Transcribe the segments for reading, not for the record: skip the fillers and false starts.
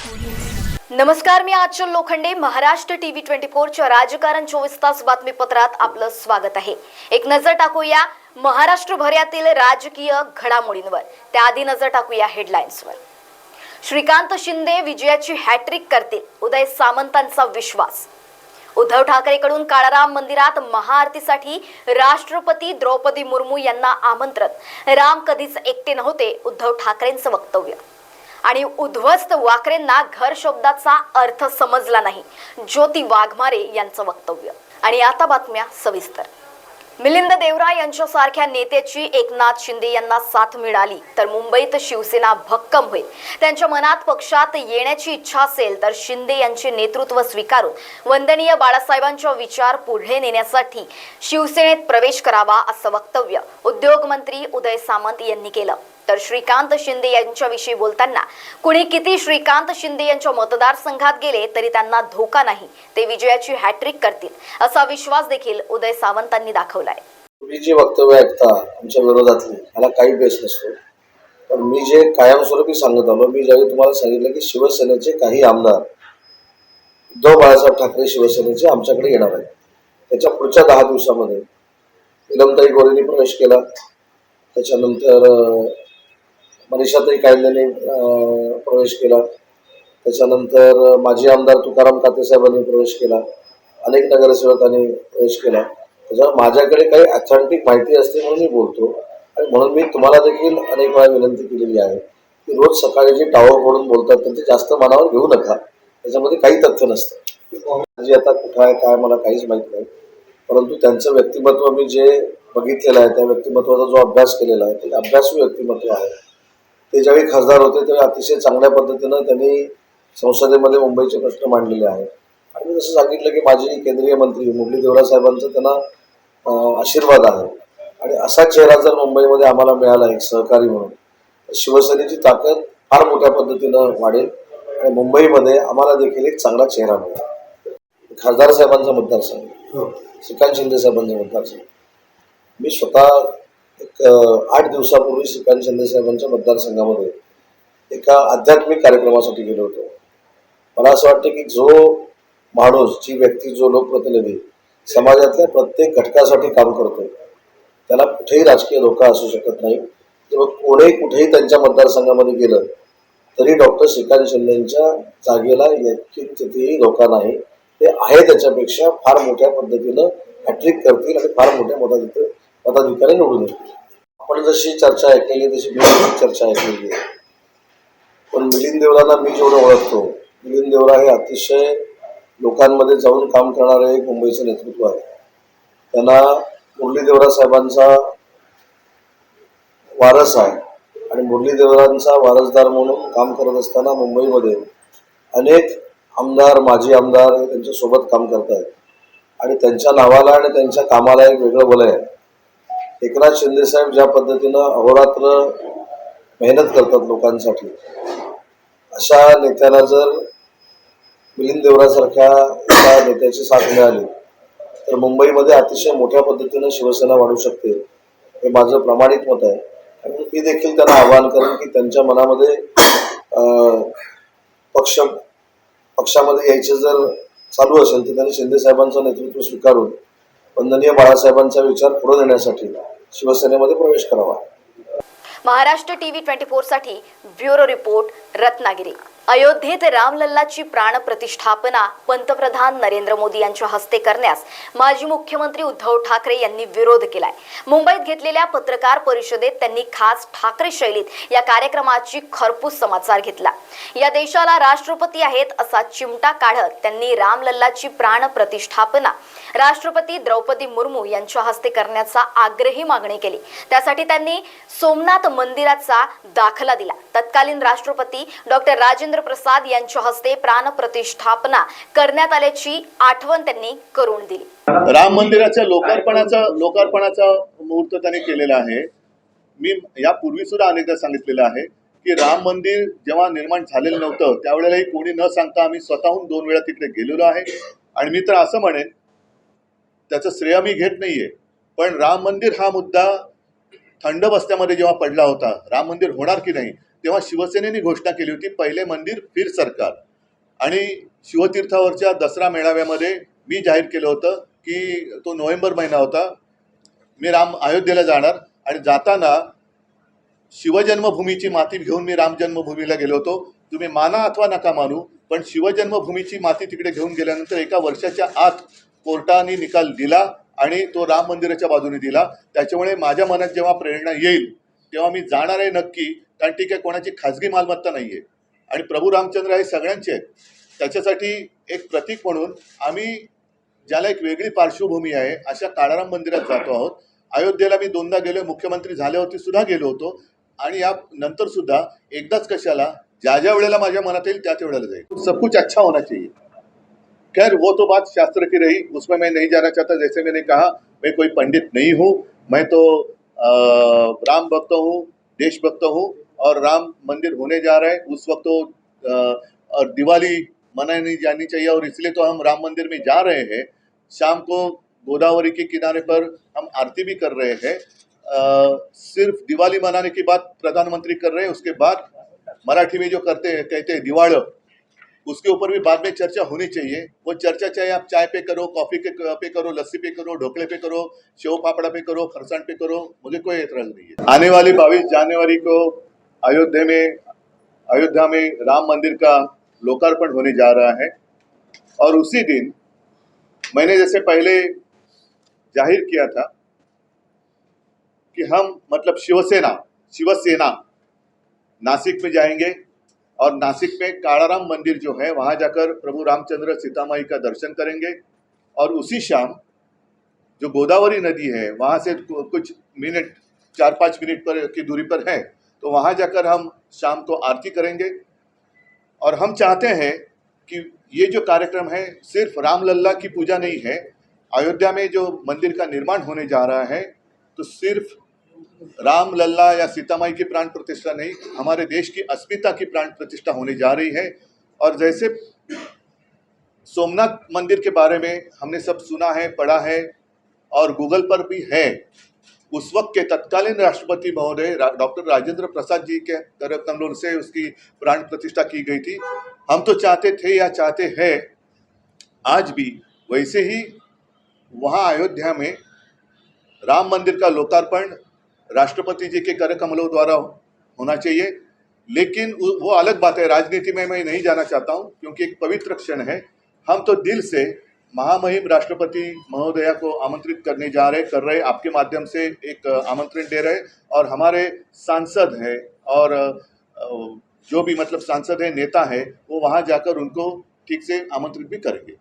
नमस्कार, मी आचल लोखंडे. महाराष्ट्र टीव्ही 24 राजकारण 24 तास बातमीपत्रात आपलं स्वागत आहे. एक नजर टाकूया महाराष्ट्रभरातील राजकीय घडामोडींवर. त्याआधी नजर टाकूया हेडलाईन्सवर. श्रीकांत शिंदे विजयाची हॅट्रिक करतील, उदय सामंतांचा विश्वास. उद्धव ठाकरेकडून काळाराम मंदिरात महाआरतीसाठी राष्ट्रपती द्रौपदी मुर्मू यांना आमंत्रण. राम कधीच एकटे नव्हते, उद्धव ठाकरेंचं वक्तव्य. आणि उद्ध्वस्त वाकरेंना घर शब्दाचा अर्थ समजला नाही, ज्योती वाघमारे यांचं वक्तव्य. आणि आता बातम्या सविस्तर. मिलिंद देवरा यांच्यासारख्या नेत्याची एकनाथ शिंदे यांना साथ मिळाली तर मुंबईत शिवसेना भक्कम होईल. त्यांच्या मनात पक्षात येण्याची इच्छा असेल तर शिंदे यांचे नेतृत्व स्वीकारून वंदनीय बाळासाहेबांचा विचार पुढे नेण्यासाठी शिवसेनेत प्रवेश करावा, असं वक्तव्य उद्योग मंत्री उदय सामंत यांनी केलं. तर श्रीकांत शिंदे यांच्याविषयी बोलताना, कुणी किती श्रीकांत शिंदे यांच्या मतदारसंघात गेले तरी त्यांना धोका नाही, ते विजयाची हॅट्रिक करतील, असा विश्वास देखील उदय सामंतांनी दाखवलाय. तुम्ही जे वक्तव्य ऐकता आमच्या विरोधातले, मला काही बेस नसतो, पण मी जे कायमस्वरूपी सांगत आलो, मी ज्यावेळी तुम्हाला सांगितलं की शिवसेनेचे काही आमदार उद्धव बाळासाहेब ठाकरे शिवसेनेचे आमच्याकडे येणार आहेत, त्याच्या पुढच्या 10 दिवसामध्ये नीलमताई गोरेंनी प्रवेश केला, त्याच्यानंतर मनीषाताई कायंदेने प्रवेश केला, त्याच्यानंतर माजी आमदार तुकाराम कातेसाहेबांनी प्रवेश केला, अनेक नगरसेवकांनी प्रवेश केला. त्याच्यावर माझ्याकडे काही ऑथेंटिक माहिती असते म्हणून मी बोलतो. आणि म्हणून मी तुम्हाला देखील अनेक वेळा विनंती केलेली आहे की रोज सकाळी जे टावर फोडून बोलतात त्यांचे जास्त मनावर घेऊ नका, त्याच्यामध्ये काही तथ्य नसतं. जे आता कुठं आहे काय मला काहीच माहीत नाही, परंतु त्यांचं व्यक्तिमत्व मी जे बघितलेलं आहे, त्या व्यक्तिमत्वाचा जो अभ्यास केलेला आहे ते अभ्यासू व्यक्तिमत्व आहे. ते ज्यावेळी खासदार होते त्यावेळी अतिशय चांगल्या पद्धतीनं त्यांनी संसदेमध्ये मुंबईचे प्रश्न मांडलेले आहेत. आणि मी जसं सांगितलं की माजी केंद्रीय मंत्री मुरली देवरा साहेबांचं त्यांना आशीर्वाद आहे. आणि असा चेहरा जर मुंबईमध्ये आम्हाला मिळाला एक सहकारी म्हणून, शिवसेनेची ताकद फार मोठ्या पद्धतीनं वाढेल आणि मुंबईमध्ये आम्हाला देखील एक चांगला चेहरा मिळेल. खासदार साहेबांचा मतदारसंघ, श्रीकांत शिंदे साहेबांचा मतदारसंघ. मी स्वतः एक 8 दिवसापूर्वी श्रीकांत शिंदे साहेबांच्या मतदारसंघामध्ये एका आध्यात्मिक कार्यक्रमासाठी गेलो होतो. मला असं वाटतं की जो माणूस, जी व्यक्ती, जो लोकप्रतिनिधी समाजातल्या प्रत्येक घटकासाठी काम करतो त्याला कुठेही राजकीय धोका असू शकत नाही. तेव्हा कोणीही कुठेही त्यांच्या मतदारसंघामध्ये गेलं तरी डॉक्टर श्रीकांत शिंदेंच्या जागेला कितीही धोका नाही. ते आहे त्याच्यापेक्षा फार मोठ्या पद्धतीनं हॅट्रिक करतील आणि फार मोठ्या मताधिकारी निवडून येतील. आपण जशी चर्चा ऐकलेली तशी मी चर्चा ऐकलेली आहे. पण मिलिंद देवरांना मी जेवढं ओळखतो, मिलिंद देवरा हे अतिशय लोकांमध्ये जाऊन काम करणारे एक मुंबईचं नेतृत्व आहे. त्यांना मुरली देवरा साहेबांचा वारस आहे आणि मुरली देवरांचा वारसदार म्हणून काम करत असताना मुंबईमध्ये अनेक आमदार, माजी आमदार हे त्यांच्यासोबत काम करत आहेत आणि त्यांच्या नावाला आणि त्यांच्या कामाला एक वेगळं बल आहे. एकनाथ शिंदे साहेब ज्या पद्धतीनं अहोरात्र मेहनत करतात लोकांसाठी, अशा नेत्याला जर मिलिंद देवरासारख्या एका नेत्याची साथ मिळाली तर मुंबईमध्ये अतिशय मोठ्या पद्धतीनं शिवसेना वाढू शकते, हे माझं प्रामाणिक मत आहे. आणि मी देखील त्यांना आवाहन करेन की त्यांच्या मनामध्ये पक्षामध्ये यायचं जर चालू असेल तर त्यांनी शिंदे साहेबांचं नेतृत्व स्वीकारून वंदनीय बाळासाहेबांचा विचार पुढे नेण्यासाठी शिवसेनेमध्ये प्रवेश करावा. महाराष्ट्र टीव्ही 24 साठी ब्युरो रिपोर्ट, रत्नागिरी. अयोध्येत रामलल्लाची प्राण प्रतिष्ठापना पंतप्रधान नरेंद्र मोदी यांच्या हस्ते करण्यास माजी मुख्यमंत्री उद्धव ठाकरे यांनी विरोध केलाय. मुंबईत घेतलेल्या पत्रकार परिषदेत त्यांनी खास ठाकरे शैलीत या कार्यक्रमाची खरपूस समाचार घेतला. या देशाला राष्ट्रपती आहेत असा चिमटा काढत त्यांनी रामलल्लाची प्राण प्रतिष्ठापना राष्ट्रपती द्रौपदी मुर्मू यांच्या हस्ते करण्याचा आग्रही मागणी केली. त्यासाठी त्यांनी सोमनाथ मंदिराचा दाखला दिला. तत्कालीन राष्ट्रपती डॉक्टर राजेंद्र प्रसाद यांच्या हस्ते प्राण प्रतिष्ठापना करण्यात आल्याची आठवण त्यांनी करून दिली. राम मंदिराच्या लोकार्पणाचा मुहूर्त त्यांनी केलेला आहे. मी यापूर्वी सुद्धा अनेकदा सांगितलेलं आहे की राम मंदिर जेव्हा निर्माण झालेलं नव्हतं त्यावेळेलाही कोणी न सांगता आम्ही स्वतःहून 2 वेळा तिकडे गेलेलो आहे. आणि मी तर असं म्हणेन, त्याचं श्रेय मी घेत नाहीये, पण राम मंदिर हा मुद्दा थंड बस्त्यामध्ये जेव्हा पडला होता, राम मंदिर होणार की नाही, तेव्हा शिवसेनेने घोषणा केली होती पहिले मंदिर फिर सरकार. आणि शिवतीर्थावरच्या दसरा मेळाव्यामध्ये मी जाहीर केलं होतं की तो नोव्हेंबर महिना होता, मी अयोध्येला जाणार आणि जाताना शिवजन्मभूमीची माती घेऊन मी राम जन्मभूमीला गेलो होतो. तुम्ही माना अथवा नका मानू, पण शिवजन्मभूमीची माती तिकडे घेऊन गेल्यानंतर 1 वर्षाच्या आत कोर्टाने निकाल दिला आणि तो राम मंदिराच्या बाजूने दिला. त्याच्यामुळे माझ्या मनात जेव्हा प्रेरणा येईल तेव्हा मी जाणार आहे नक्की, कारण ती काही कोणाची खाजगी मालमत्ता नाही आहे आणि प्रभू रामचंद्र हे सगळ्यांचे आहेत. त्याच्यासाठी एक प्रतीक म्हणून आम्ही ज्याला एक वेगळी पार्श्वभूमी आहे अशा काळाराम मंदिरात जातो आहोत. अयोध्येला मी 2दा गेलो, मुख्यमंत्री झाल्यावरती सुद्धा गेलो होतो आणि या नंतर सुद्धा एकदाच कशाला, ज्या वेळेला माझ्या मनात येईल त्या वेळेला जाईल. सब कुछ अच्छा होना चाहिए. खैर वो तो बात शास्त्र की रही, उसमें मैं नहीं जाना चाहता. जैसे मैंने कहा, मैं कोई पंडित नहीं हूँ, मैं तो राम भक्त हूँ, देशभक्त हूँ और राम मंदिर होने जा रहा है. उस वक्त तो और दिवाली मनाई जानी चाहिए और इसलिए तो हम राम मंदिर में जा रहे हैं. शाम को गोदावरी के किनारे पर हम आरती भी कर रहे हैं. सिर्फ दिवाली मनाने की बात प्रधानमंत्री कर रहे हैं, उसके बाद मराठी में जो कहते हैं दिवाळ, उसके ऊपर भी बाद में चर्चा होनी चाहिए. वो चर्चा चाहे आप चाय पे करो, कॉफी पे करो, लस्सी पे करो, ढोकले पे करो, शेव पापड़ा पे करो, फरसाण पे करो, मुझे कोई एतराज नहीं है. आने वाली 22 जनवरी को अयोध्या में राम मंदिर का लोकार्पण होने जा रहा है और उसी दिन मैंने जैसे पहले जाहिर किया था कि हम मतलब शिवसेना नासिक में जाएंगे और नासिक में काड़ाराम मंदिर जो है वहां जाकर प्रभु रामचंद्र सीता माई का दर्शन करेंगे और उसी शाम जो गोदावरी नदी है वहां से कुछ मिनट 4-5 मिनट पर की दूरी पर है, तो वहां जाकर हम शाम को आरती करेंगे. और हम चाहते हैं कि ये जो कार्यक्रम है सिर्फ रामलल्ला की पूजा नहीं है. अयोध्या में जो मंदिर का निर्माण होने जा रहा है तो सिर्फ राम लल्ला या सीतामाई की प्राण प्रतिष्ठा नहीं, हमारे देश की अस्मिता की प्राण प्रतिष्ठा होने जा रही है. और जैसे सोमनाथ मंदिर के बारे में हमने सब सुना है, पढ़ा है और गूगल पर भी है. उस वक्त के तत्कालीन राष्ट्रपति महोदय डॉक्टर राजेंद्र प्रसाद जी के तरफ से उसकी प्राण प्रतिष्ठा की गई थी. हम तो चाहते थे या चाहते हैं आज भी वैसे ही वहाँ अयोध्या में राम मंदिर का लोकार्पण राष्ट्रपति जी के कर कमलों द्वारा होना चाहिए. लेकिन वो अलग बात है, राजनीति में मैं नहीं जाना चाहता हूँ क्योंकि एक पवित्र क्षण है. हम तो दिल से महामहिम राष्ट्रपति महोदया को आमंत्रित कर रहे आपके माध्यम से एक आमंत्रण दे रहे और हमारे सांसद हैं और जो भी मतलब सांसद है, नेता है, वो वहाँ जाकर उनको ठीक से आमंत्रित भी करेंगे.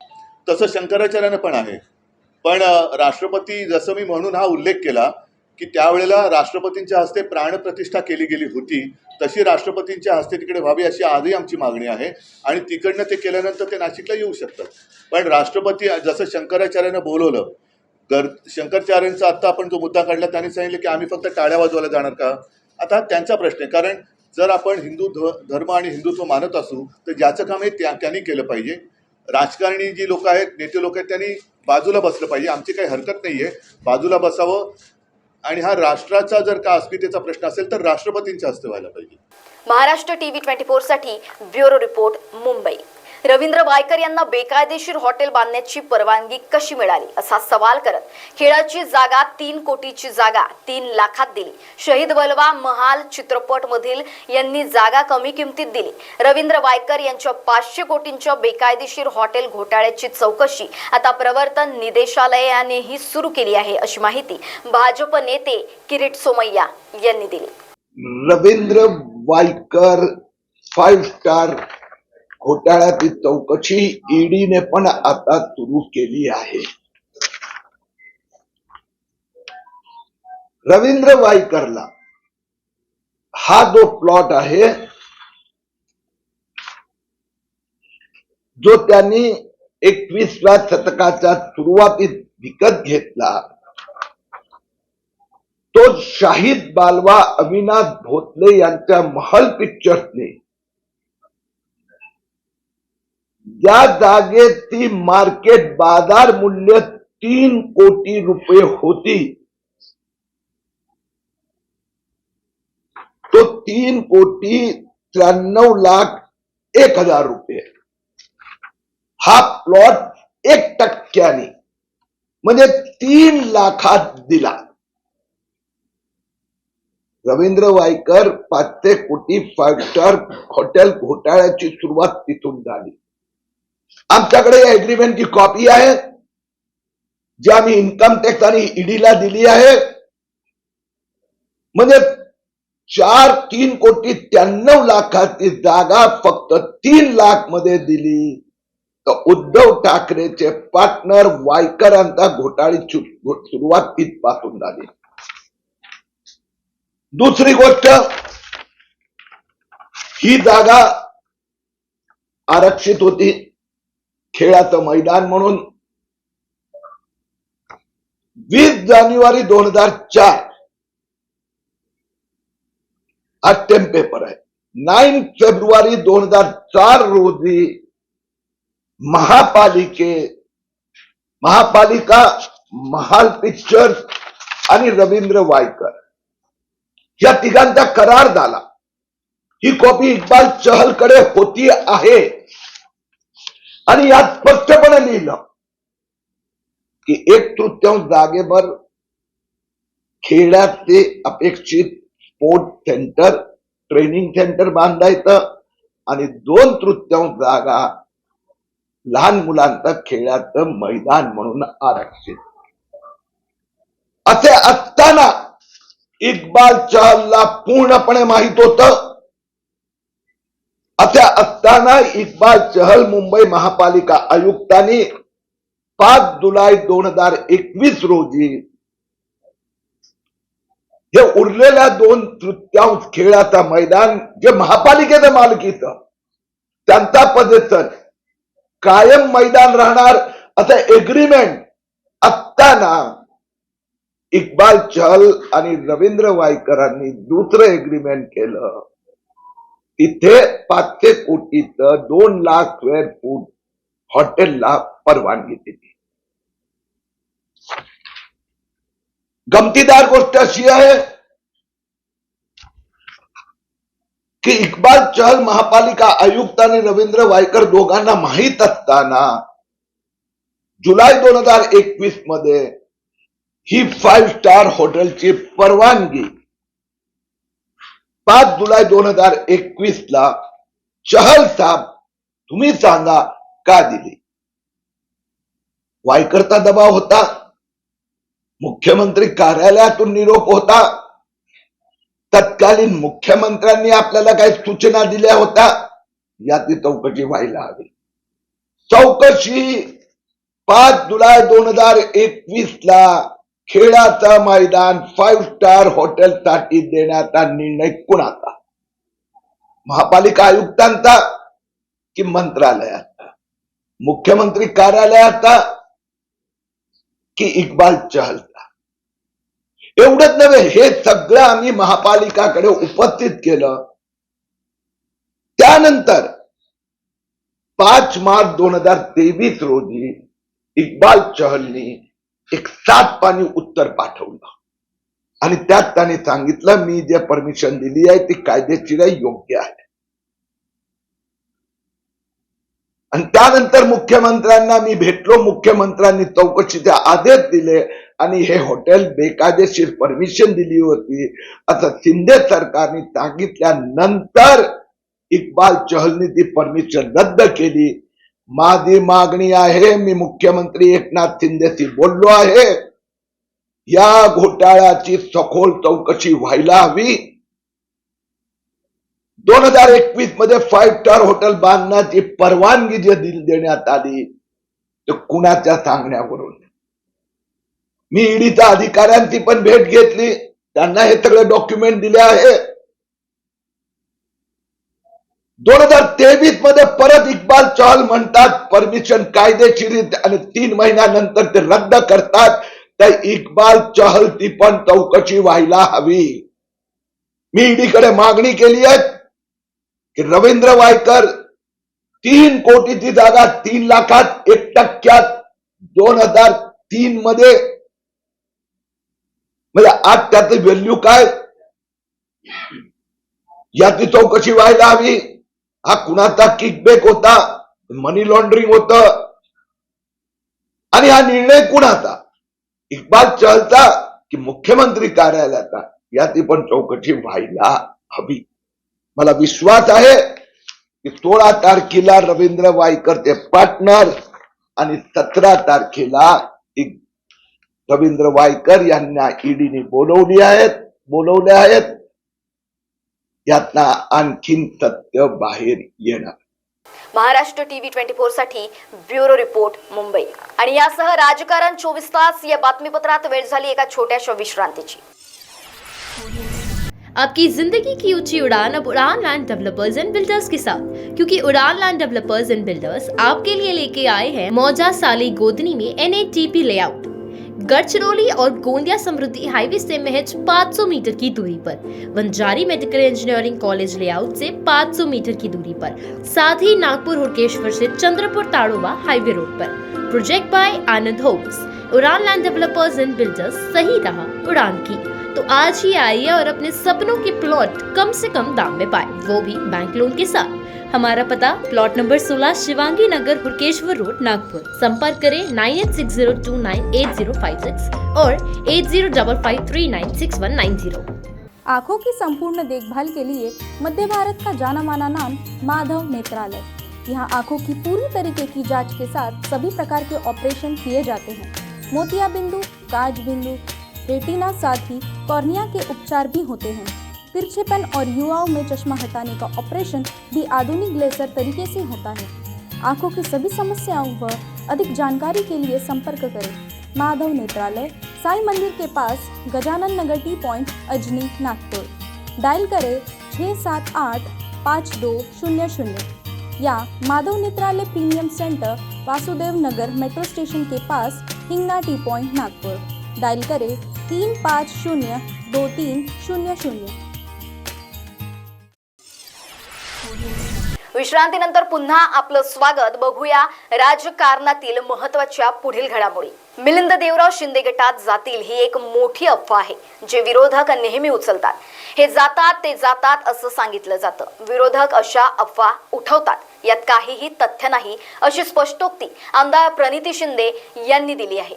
तसं शंकराचार्यानं पण आहे. पण राष्ट्रपती जसं मी म्हणून हा उल्लेख केला की त्यावेळेला राष्ट्रपतींच्या हस्ते प्राणप्रतिष्ठा केली गेली होती, तशी राष्ट्रपतींच्या हस्ते तिकडे व्हावी अशी आजही आमची मागणी आहे आणि तिकडनं ते केल्यानंतर ते नाशिकला येऊ शकतात. पण राष्ट्रपती जसं शंकराचार्यानं बोलवलं, शंकराचार्यांचा आत्ता आपण जो मुद्दा काढला त्यांनी सांगितलं की आम्ही फक्त टाळ्या वाजवायला जाणार का. आता त्यांचा प्रश्न आहे, कारण जर आपण हिंदू धर्म आणि हिंदुत्व मानत असू तर ज्याचं काम आहे त्यांनी केलं पाहिजे. राजकारणी जी लोक आहेत, नेते लोक आहेत, त्यांनी बाजूला बसलं पाहिजे. आमची काही हरकत नाही आहे, बाजूला बसावं. आणि हा राष्ट्राचा जर का अस्मितेचा प्रश्न असेल तर राष्ट्रपतींच्या हस्ते व्हायला पाहिजे. महाराष्ट्र टीव्ही 24 साठी ब्युरो रिपोर्ट, मुंबई. रवींद्र वायकर यांना बेकायदेशीर हॉटेल बांधण्याची परवानगी कशी मिळाली असा सवाल करत खेळाची जागा 3 कोटीची जागा 3 लाखात दिली. शहीद बलवा महाल चित्रपट मधील यांनी जागा कमी किमतीत दिली. रवींद्र वायकर यांच्या 500 कोटींच्या बेकायदेशीर हॉटेल घोटाळ्याची चौकशी आता प्रवर्तन निदेशालयानेही सुरू केली आहे अशी माहिती भाजप नेते किरीट सोमय्या यांनी दिली. रवींद्र वायकर 5 स्टार घोटाळ्याची चौकशी ईडीने पण आता सुरू केली आहे. रवींद्र वायकरला हा जो प्लॉट आहे जो त्यांनी 21व्या शतकाच्या सुरुवातीत विकत घेतला, तो शाहिद बालवा अविनाश भोसले यांच्या महल पिक्चर्सने ज्या जागेची मार्केट बाजार मूल्य 3 कोटी रुपये होती, तो 3,93,01,000 रुपये. हा प्लॉट 1% म्हणजे 3 लाखात दिला. रवींद्र वायकर 500 कोटी 5 स्टार हॉटेल घोटाळ्याची सुरुवात तिथून झाली. आमच्याकडे या एग्रीमेंटची कॉपी आहे जी आम्ही इन्कम टॅक्स आणि ईडीला दिली आहे. म्हणजे 3,93,01,000 जागा फक्त 3 लाख मध्ये दिली तर उद्धव ठाकरेचे पार्टनर वायकरांचा घोटाळीची सुरुवात तिथपासून झाली. दुसरी गोष्ट, ही जागा आरक्षित होती खेळाचं मैदान म्हणून. 20 जानेवारी 2004 हा टेम पेपर आहे. 9 फेब्रुवारी 2004 रोजी महापालिका, महाल पिक्चर्स आणि रवींद्र वायकर या तिघांचा करार झाला. ही कॉपी इक्बाल चहलकडे होती आहे आणि यात स्पष्टपणे लिहिलं की 1/3 जागेवर खेळाचे अपेक्षित स्पोर्ट सेंटर, ट्रेनिंग सेंटर बांधायचं आणि 2/3 जागा लहान मुलांचं खेळाचं मैदान म्हणून आरक्षित. असे असताना इक्बाल चहलला पूर्णपणे माहित होतं. असे असताना इक्बाल चहल मुंबई महापालिका आयुक्तांनी 5 जुलै 2021 रोजी हे उरलेल्या 2/3 खेळाचा मैदान जे महापालिकेचं मालकीचं त्यांचा पद्धत कायम मैदान राहणार असं एग्रीमेंट असताना इक्बाल चहल आणि रवींद्र वायकरांनी दुसरं एग्रीमेंट केलं. तिथे 500 कोटीचं 2 लाख स्क्वेअर फूट हॉटेलला परवानगी दिली. गमतीदार गोष्ट अशी आहे की इक्बाल चहल महापालिका आयुक्त आणि रवींद्र वायकर दोघांना माहित असताना जुलै 2021 मध्ये ही 5 स्टार हॉटेलची परवानगी 5 जुलै 2021 ला चहल साहेब तुम्ही सांगा का दिली. वायकरचा दबाव होता, मुख्यमंत्री कार्यालयातून निरोप होता, तत्कालीन मुख्यमंत्र्यांनी आपल्याला काही सूचना दिल्या होत्या, याची चौकशी व्हायला हवी. चौकशी 5 जुलै 2021 ला खेळाचं मैदान 5 स्टार हॉटेलसाठी देण्याचा निर्णय कुणाचा? महापालिका आयुक्तांचा की मंत्रालयाचा? मुख्यमंत्री कार्यालयाचा की इक्बाल चहलचा? एवढंच नव्हे, हे सगळं आम्ही महापालिकाकडे उपस्थित केलं. त्यानंतर 5 मार्च 2023 रोजी इक्बाल चहलनी एक 7 पानी उत्तर पाठवलं आणि त्यात त्याने सांगितलं मी जे परमिशन दिली आहे ती कायदेशीर योग्य आहे. आणि त्यानंतर मुख्यमंत्र्यांना मी भेटलो, मुख्यमंत्र्यांनी चौकशीचे आदेश दिले आणि हे हॉटेल बेकायदेशीर परमिशन दिली होती असं शिंदे सरकारने सांगितल्यानंतर इक्बाल चहलने ती परमिशन रद्द केली. माझी मागणी आहे, मी मुख्यमंत्री एकनाथ शिंदेशी बोललो आहे, या घोटाळ्याची सखोल चौकशी व्हायला हवी. 2021 मध्ये 5 स्टार हॉटेल बांधण्याची परवानगी जे देण्यात आली ते कुणाच्या सांगण्यावरून. मी ईडीच्या अधिकाऱ्यांची पण भेट घेतली, त्यांना हे सगळे डॉक्युमेंट दिले आहे. 2023 मध्ये परत इक्बाल चहल म्हणतात परमिशन कायदेशीर आणि 3 महिन्यानंतर ते रद्द करतात. तर इक्बाल चहलची पण चौकशी व्हायला हवी. मी ईडीकडे मागणी केली आहे की रवींद्र वायकर 3 कोटीची जागा 3 लाखात 1% 2003 मध्ये म्हणजे आज त्याचं व्हॅल्यू काय? याची चौकशी व्हायला हवी. हा कुणाचा किकबॅक होता, मनी लॉन्ड्रिंग होतं आणि हा निर्णय कुणाचा, इक्बाल चहलचा की मुख्यमंत्री कार्यालयाचा, याची पण चौकशी व्हायला हवी. मला विश्वास आहे की 16 तारखेला रवींद्र वायकर ते पार्टनर आणि 17 तारखेला रवींद्र वायकर यांना ईडीने बोलवले आहेत. यातना आणखीन सत्य बाहेर येणार. महाराष्ट्र टीव्ही 24 साठी ब्युरो रिपोर्ट मुंबई. आणि यासह राजकारण 24 तास या बातमीपत्रात वेळ झाली एका छोट्याशा विश्रांतीची. आपकी जिंदगी की ऊंची उड़ान अब उड़ान लैंड डेवलपर्स एंड बिल्डर्स के साथ, क्योंकि उड़ान लैंड डेवलपर्स एंड बिल्डर्स आपके लिए लेके आए हैं मौजा साली गोदनी में NATP लेआउट. गढ़चिरौली और गोंदिया समृद्धि हाईवे से महज 500 मीटर की दूरी पर, Wanjari medical engineering college layout से 500 मीटर की दूरी पर, साथ ही नागपुर हुड़केश्वर से चंद्रपुर ताड़ोबा हाईवे रोड पर. Project by Anand homes. Udaan land developers and builders, सही रहा उड़ान की. तो आज ही आइए और अपने सपनों के प्लॉट कम से कम दाम में पाए, वो भी बैंक लोन के साथ. हमारा पता प्लॉट नंबर 16 शिवांगी नगर हुड़केश्वर रोड नागपुर. संपर्क करें 9860298056 और 8055396190. आँखों की संपूर्ण देखभाल के लिए मध्य भारत का जाना माना नाम माधव नेत्रालय. यहाँ आँखों की पूरी तरीके की जांच के साथ सभी प्रकार के ऑपरेशन किए जाते हैं. मोतिया बिंदु, काज बिंदु, रेटिना, साथ ही कॉर्निया के उपचार भी होते हैं. तिरछेपन और युवाओं में चश्मा हटाने का ऑपरेशन भी आधुनिक लेजर तरीके से होता है. आँखों की सभी समस्याओं व अधिक जानकारी के लिए संपर्क करें माधव नेत्रालय, साई मंदिर के पास, Gajanan Nagar T point, Ajni, Nagpur. Dial करें 6785200 या Madhav Netralaya premium centre, Vasudev Nagar metro station के पास, Hingna T point, Nagpur. Dial करें 35023000. विश्रांतीनंतर पुन्हा आपलं स्वागत. बघूया राजकारणातील महत्त्वाच्या पुढील घडामोडी. मिलिंद देवराव शिंदे गटात जातील ही एक मोठी अफवा आहे, जे विरोधक नेहमी उचलतात. हे जातात ते जातात असं सांगितलं जातं. विरोधक अशा अफवा उठवतात, यात काहीही तथ्य नाही, अशी स्पष्टोक्ती आमदार प्रणिती शिंदे यांनी दिली आहे.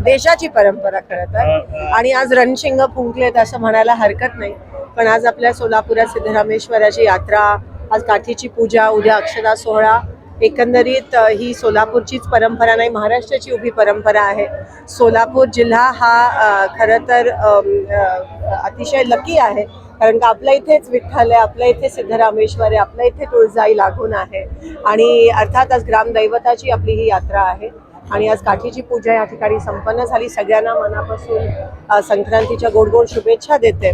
देशाची परंपरा खरं तर, आणि आज रणशिंग फुंकलेत असं म्हणायला हरकत नाही. पण आज आपल्या सोलापुरात सिद्धरामेश्वराची यात्रा, आज काठीची पूजा, उद्या अक्षता सोहळा, एकंदरीत ही सोलापूरचीच परंपरा नाही, महाराष्ट्राची उभी परंपरा आहे. सोलापूर जिल्हा हा खरं तर अतिशय लकी आहे, कारण का आपल्या इथेच विठ्ठल आहे, आपल्या इथे सिद्धरामेश्वर आहे, आपल्या इथे तुळजाई लागून आहे. आणि अर्थात आज ग्रामदैवताची आपली ही यात्रा आहे. आणि आज काठीची पूजा या ठिकाणी संपन्न झाली. सगळ्यांना मनापासून संक्रांतीच्या गोड गोड शुभेच्छा देते.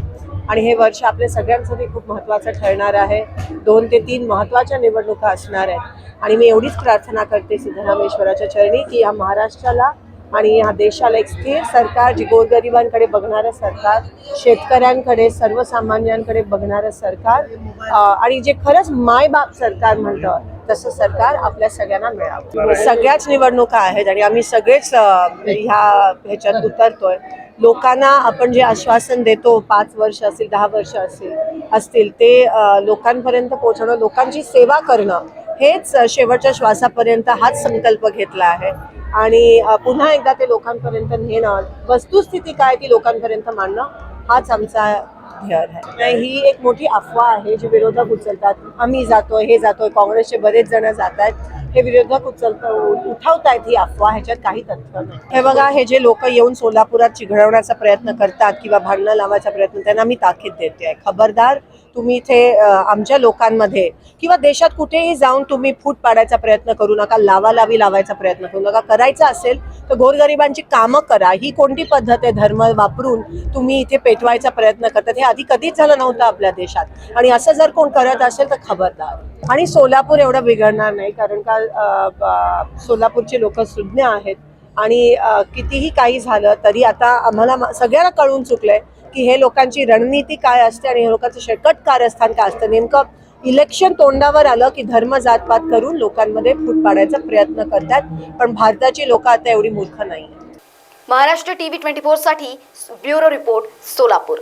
आणि हे वर्ष आपल्या सगळ्यांसाठी खूप महत्त्वाचं ठरणार आहे. 2 ते 3 महत्त्वाच्या निवडणुका असणार आहेत. आणि मी एवढीच प्रार्थना करते सिद्धरामेश्वराच्या चरणी की या महाराष्ट्राला आणि या देशाला एक स्थिर सरकार, जी गोरगरिबांकडे बघणारं सरकार, शेतकऱ्यांकडे, सर्वसामान्यांकडे बघणारं सरकार, आणि जे खरंच मायबाप सरकार म्हणतं तसं सरकार आपल्या सगळ्यांना मिळावं. सगळ्याच निवडणुका आहेत आणि आम्ही सगळेच ह्याच्यात उतरतोय. लोकांना आपण जे आश्वासन देतो, 5 वर्ष असतील, 10 वर्ष असतील, ते लोकांपर्यंत पोहोचवणं, लोकांची सेवा करणं, हेच शेवटच्या श्वासापर्यंत हाच संकल्प घेतला आहे. आणि पुन्हा एकदा ते लोकांपर्यंत नेणं, वस्तुस्थिती काय ती लोकांपर्यंत मांडणं, हाच आमचा ध्येय आहे. ही एक मोठी अफवा आहे जी विरोधक उचलतात. आम्ही जातोय, हे जातोय, काँग्रेसचे बरेच जण जात आहेत, हे विरोधक उठवतायत ही अफवा, ह्याच्यात काही तथ्य नाही. हे बघा, हे जे लोक येऊन सोलापुरात चिघळवण्याचा प्रयत्न करतात किंवा भांडणं लावायचा प्रयत्न, त्यांना मी ताकीद देते, खबरदार. तुम्ही इथे आमच्या लोकांमध्ये किंवा देशात कुठेही जाऊन तुम्ही फूट पाडायचा प्रयत्न करू नका, लावायचा प्रयत्न करू नका. करायचं असेल तर गोरगरिबांची कामं करा. ही कोणती पद्धत आहे? धर्म वापरून तुम्ही इथे पेटवायचा प्रयत्न करतात. हे आधी कधीच झालं नव्हतं आपल्या देशात. आणि असं जर कोण करत असेल तर खबरदार. आणि सोलापूर एवढं बिघडणार नाही, कारण का सोलापूरचे लोक सुज्ञ आहेत. आणि कितीही काही झालं तरी आता आम्हाला सगळ्यांना कळून चुकलंय की हे लोकांची रणनीती काय असते आणि हे लोकांचं शेकट कारस्थान काय असतं. नेमकं इलेक्शन तोंडावर आलं की धर्म जातपात करून लोकांमध्ये फूट पाडायचा प्रयत्न करतात. पण भारताची लोक आता एवढी मूर्ख नाही. महाराष्ट्र टीव्ही 24 साठी ब्युरो रिपोर्ट, सोलापूर.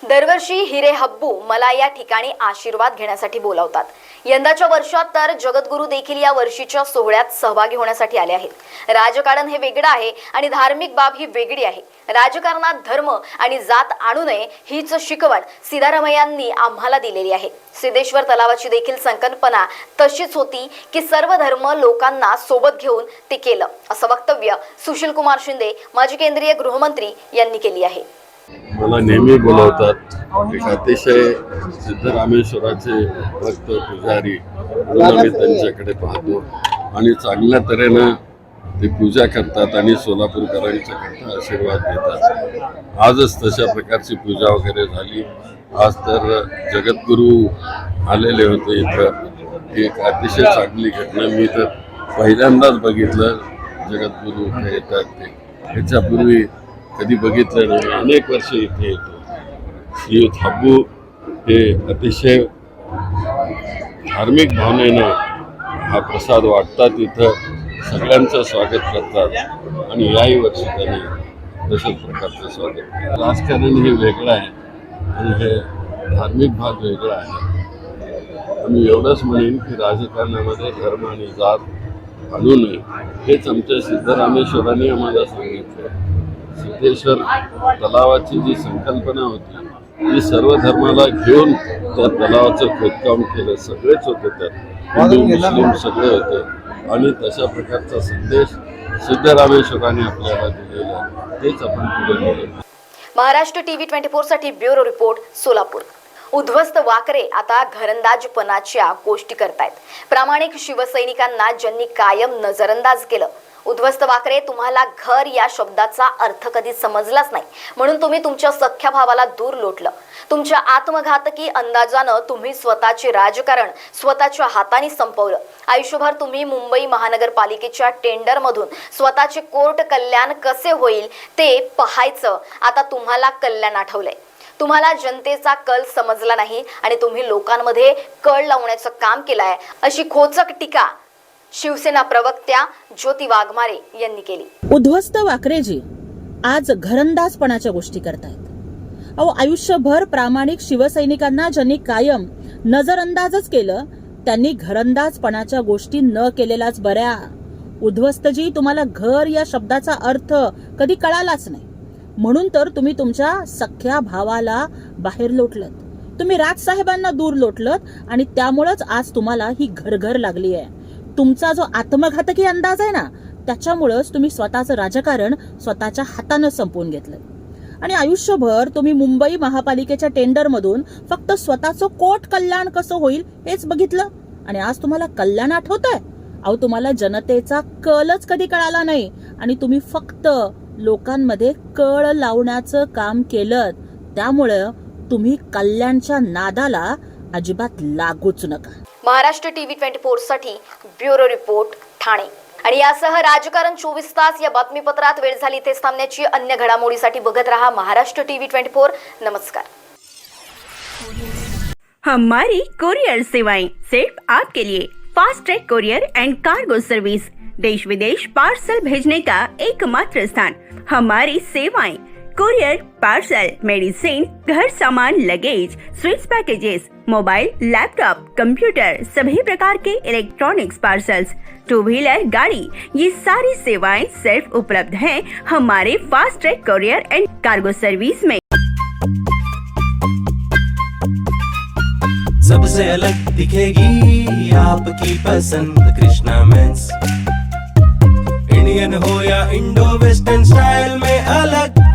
दरवर्षी हिरे हब्बू मला या ठिकाणी आशीर्वाद घेण्यासाठी बोलावतात. यंदाच्या वर्षात तर जगद्गुरू देखील या वर्षीच्या सोहळ्यात सहभागी होण्यासाठी आले आहेत. राजकारण हे वेगळं आहे आणि धार्मिक बाब ही वेगळी आहे. राजकारणात धर्म आणि जात आणू नये हीच शिकवण सिद्धरामय्यांनी आम्हाला दिलेली आहे. सिद्धेश्वर तलावाची देखील संकल्पना तशीच होती की सर्व धर्म लोकांना सोबत घेऊन ते केलं, असं वक्तव्य सुशील कुमार शिंदे माजी केंद्रीय गृहमंत्री यांनी केली आहे. मला नेहमी बोलवतात. एक अतिशय सिद्धरामेश्वराचे भक्त पुजारी म्हणून आम्ही त्यांच्याकडे पाहतो आणि चांगल्या तऱ्हेनं ते पूजा करतात आणि सोलापूरकरांच्याकरता आशीर्वाद देतात. आजच तशा प्रकारची पूजा वगैरे झाली. आज तर जगद्गुरू आलेले होते इथं. एक अतिशय चांगली घटना. मी तर पहिल्यांदाच बघितलं जगद्गुरू इथे येतात ते. ह्याच्यापूर्वी कधी बघितलं नाही. अनेक वर्ष इथे येतो. श्रीयुत हब्बू हे अतिशय धार्मिक भावनेनं हा प्रसाद वाटतात. इथं सगळ्यांचं स्वागत करतात आणि याही वर्षी त्यांनी तशाच प्रकारचं स्वागत केलं. राजकारण हे वेगळं आहे आणि हे धार्मिक भाग वेगळा आहे. मी एवढंच म्हणेन की राजकारणामध्ये धर्म आणि जात आणू नये हेच आमच्या सिद्धरामेश्वरांनी आम्हाला सांगितलं. सिद्धेश्वर तलावाची जी संकल्पना होती ती सर्व धर्माला घेऊन त्या तलावाचं खोदकाम केलं. सगळेच होते त्यात, हिंदू मुस्लिम सगळे होते आणि तशा प्रकारचा संदेश सिद्धरामेश्वरांनी आपल्याला दिलेला आहे. तेच आपण पुढे नेलं. महाराष्ट्र टीव्ही 24 साठी ब्युरो रिपोर्ट, सोलापूर. उद्ध्वस्त वाकरे आता घरंदाजपणाच्या गोष्टी करतायत. प्रामाणिक शिवसैनिकांना ज्यांनी कायम नजरअंदाज केलं. उद्ध्वस्त वाकरे, तुम्हाला घर या शब्दाचा अर्थ कधी समजलाच नाही म्हणून तुम्ही तुमच्या सख्या भावाला दूर लोटलं. तुमच्या आत्मघातकी अंदाजानं तुम्ही स्वतःचे राजकारण स्वतःच्या हाताने संपवलं. आयुष्यभर तुम्ही मुंबई महानगरपालिकेच्या टेंडरमधून स्वतःचे कोर्ट कल्याण कसे होईल ते पाहायचं. आता तुम्हाला कल्याण आठवलंय. तुम्हाला जनतेचा कल समजला नाही आणि तुम्ही लोकांमध्ये कळ लावण्याचं काम केलंय, अशी खोचक टीका शिवसेना प्रवक्त्या ज्योती वाघमारे यांनी केली. उद्ध्वस्त वाकरेजी आज घरंदाजपणाच्या गोष्टी करतायत. अहो, आयुष्यभर प्रामाणिक शिवसैनिकांना ज्यांनी कायम नजरअंदाजच केलं त्यांनी घरंदाजपणाच्या गोष्टी न केलेल्याच बऱ्या. उद्ध्वस्तजी, तुम्हाला घर या शब्दाचा अर्थ कधी कळालाच नाही म्हणून तर तुम्ही तुमच्या सख्या भावाला बाहेर लोटलत. तुम्ही राजसाहेबांना दूर लोटलत आणि त्यामुळेच आज तुम्हाला ही घरघर लागली आहे. तुमचा जो आत्मघातकी अंदाज आहे ना त्याच्यामुळेच तुम्ही स्वतःचं राजकारण स्वतःच्या हातानं संपवून घेतलं आणि आयुष्यभर तुम्ही मुंबई महापालिकेच्या टेंडरमधून फक्त स्वतःचं कोर्ट कल्याण कसं होईल हेच बघितलं आणि आज तुम्हाला कल्याण आठवतंय. अहो, तुम्हाला जनतेचा कलच कधी कळाला नाही आणि तुम्ही फक्त लोकांमध्ये कळ लावण्याचं काम केलं. त्यामुळं तुम्ही कल्याणच्या नादाला अजिबात लागूच नका. महाराष्ट्र टीव्ही 24 साठी ब्युरो रिपोर्ट, ठाणे. आणि यासह राजकारण 24 तास या बातमीपत्रात वेळ झाली इथेच थांबण्याची. अन्य घडामोडीसाठी बघत रहा महाराष्ट्र टीव्ही 24. नमस्कार. हमारी कुरियर सेवाएं सिर्फ आपके लिए. Fast track courier end cargo service, देश विदेश पार्सल भेजने का एकमात्र स्थान. हमारी सेवाएं कुरियर, पार्सल, मेडिसिन, घर सामान, luggage, sweets packages, mobile, laptop, computer, सभी प्रकार के इलेक्ट्रॉनिक्स पार्सल्स, टू व्हीलर, गाड़ी, ये सारी सेवाएं सिर्फ उपलब्ध हैं हमारे fast track courier end cargo service में. सबसे अलग दिखेगी आपकी पसंद कृष्णा मेंस. इंडियन हो या इंडो वेस्टर्न स्टाइल में अलग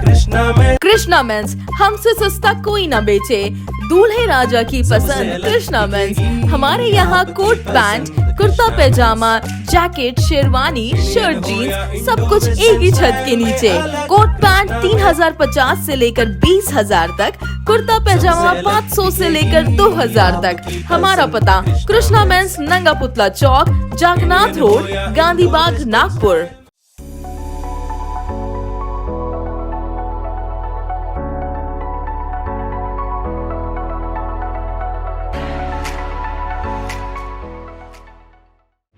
कृष्णा मेंस, हमसे सस्ता कोई ना बेचे. दूल्हे राजा की पसंद कृष्णा मेंस. हमारे यहाँ coat pant, kurta pyjama, jacket, sherwani, shirt, jeans सब कुछ एक ही छत के नीचे. कोट पैंट 3050 से लेकर 20,000 तक, कुर्ता पैजामा 500 से लेकर 2000 तक. हमारा पता कृष्णा मेंस, नंगा पुतला चौक, जागनाथ रोड, गांधी बाग, नागपुर.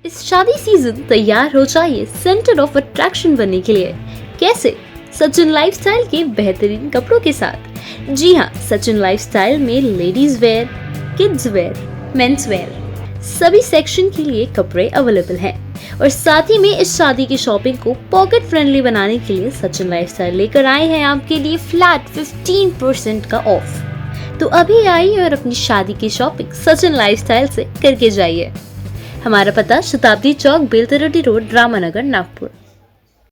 इस शादी सीजन तैयार हो जाइए सेंटर ऑफ अट्रैक्शन बनने के लिए. कैसे? सचिन लाइफस्टाइल के बेहतरीन कपड़ों के साथ जी हाँ, सचिन लाइफस्टाइल में ladies wear, kids wear, men's wear सभी सेक्शन के लिए कपड़े अवेलेबल हैं। और साथ ही में इस शादी की शॉपिंग को पॉकेट फ्रेंडली बनाने के लिए सचिन लाइफस्टाइल लेकर आए हैं आपके लिए फ्लैट 15% का ऑफ। तो अभी आइए और अपनी शादी की शॉपिंग सचिन लाइफस्टाइल से करके जाइए। हमारा पता शताब्दी चौक, बेलतरटी रोड, रामानगर, नागपुर।